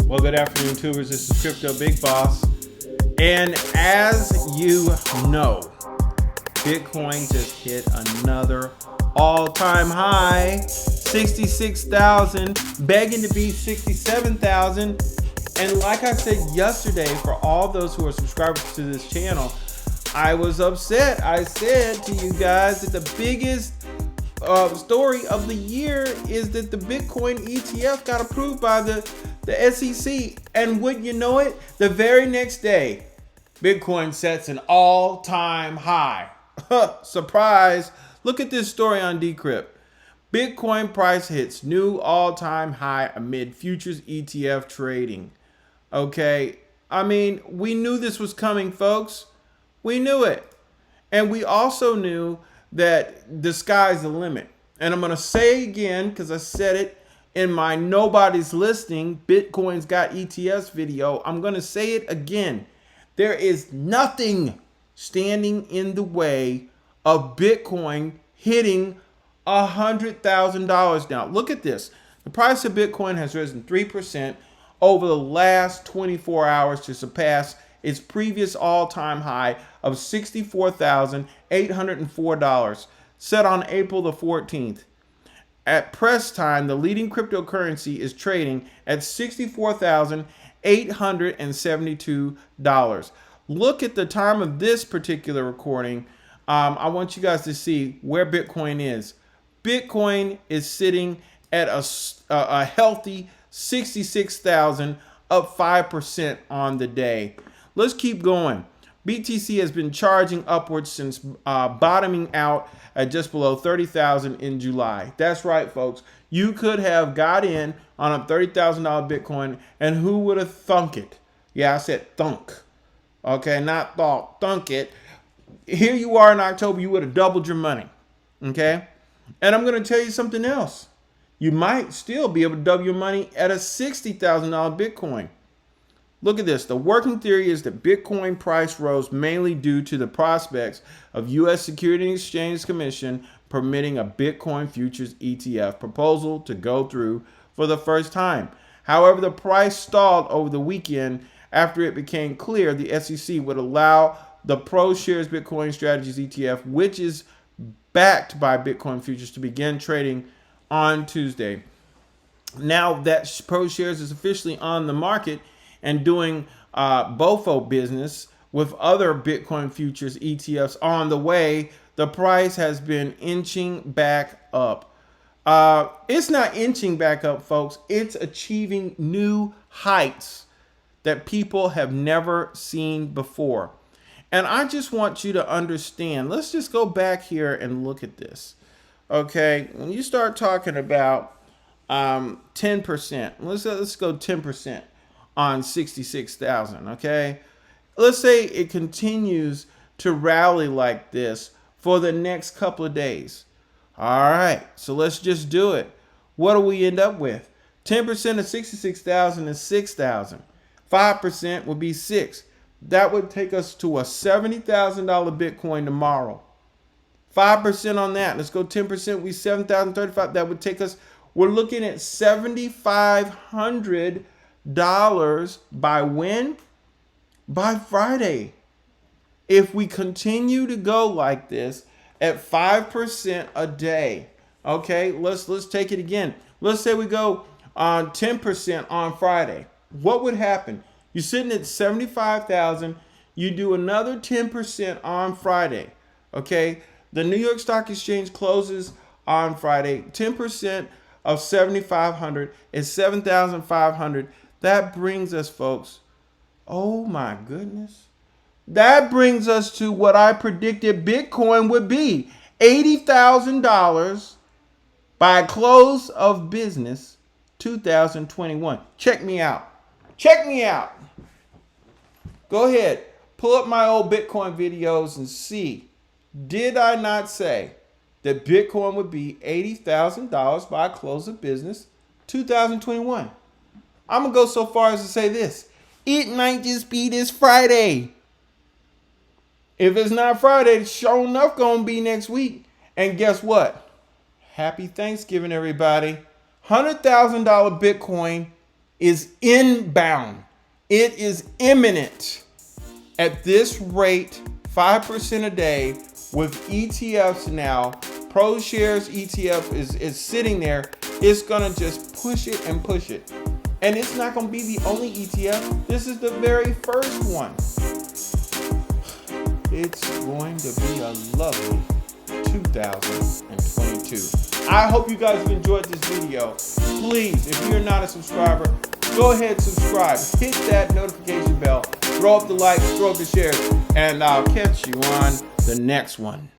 Well, good afternoon, tubers. This is Crypto Big Boss. And as you know, Bitcoin just hit another all-time high, 66,000, begging to be 67,000. And like I said yesterday, for all those who are subscribers to this channel, I was upset. I said to you guys that the biggest story of the year is that the Bitcoin ETF got approved by the SEC. And wouldn't you know it, the very next day, Bitcoin sets an all-time high. Surprise. Look at this story on Decrypt. Bitcoin price hits new all-time high amid futures ETF trading. Okay, I mean, we knew this was coming, folks. We knew it. And we also knew that the sky's the limit. And I'm going to say again, because I said it in my Nobody's Listening, Bitcoin's Got ETFs video. I'm going to say it again. There is nothing standing in the way of Bitcoin hitting $100,000 now. Look at this. The price of Bitcoin has risen 3% over the last 24 hours to surpass its previous all-time high of $64,804, set on April the 14th. At press time, the leading cryptocurrency is trading at $64,872. Look at the time of this particular recording. I want you guys to see where Bitcoin is. Bitcoin is sitting at a healthy 66,000, up 5% on the day. Let's keep going. BTC has been charging upwards since bottoming out at just below 30,000 in July. That's right, folks. You could have got in on a $30,000 Bitcoin, and who would have thunk it? Yeah, I said thunk. Okay, not thought, thunk it. Here you are in October, you would have doubled your money. Okay? And I'm going to tell you something else. You might still be able to double your money at a $60,000 Bitcoin. Look at this. The working theory is that Bitcoin price rose mainly due to the prospects of U.S. Securities and Exchange Commission permitting a Bitcoin futures ETF proposal to go through for the first time. However, the price stalled over the weekend after it became clear the SEC would allow the ProShares Bitcoin Strategies ETF, which is backed by Bitcoin futures, to begin trading on Tuesday. Now that ProShares is officially on the market and doing BOFO business with other Bitcoin futures ETFs on the way, the price has been inching back up. It's not inching back up, folks. It's achieving new heights that people have never seen before. And I just want you to understand. Let's just go back here and look at this. Okay, when you start talking about 10%, let's go 10% on 66,000. Okay, let's say it continues to rally like this for the next couple of days. All right, so let's just do it. What do we end up with? 10% of 66,000 is 6,000. 5% would be 6. That would take us to a $70,000 Bitcoin tomorrow. 5% on that. Let's go 10%. We 7,035. That would take us. We're looking at $7,500 by when? By Friday. If we continue to go like this at 5% a day. Okay, let's take it again. Let's say we go on 10% on Friday. What would happen? You're sitting at 75,000. You do another 10% on Friday. Okay. The New York Stock Exchange closes on Friday. 10% of 7,500 is 7,500. That brings us, folks, oh my goodness. That brings us to what I predicted Bitcoin would be. $80,000 by close of business 2021. Check me out. Check me out. Go ahead. Pull up my old Bitcoin videos and see. Did I not say that Bitcoin would be $80,000 by close of business 2021? I'm going to go so far as to say this. It might just be this Friday. If it's not Friday, it's sure enough going to be next week. And guess what? Happy Thanksgiving, everybody. $100,000 Bitcoin is inbound. It is imminent. At this rate, 5% a day with ETFs now, ProShares ETF is sitting there. It's gonna just push it and push it. And it's not gonna be the only ETF. This is the very first one. It's going to be a lovely 2022. I hope you guys have enjoyed this video. Please, if you're not a subscriber, go ahead, subscribe, hit that notification bell, throw up the likes, throw up the shares, and I'll catch you on the next one.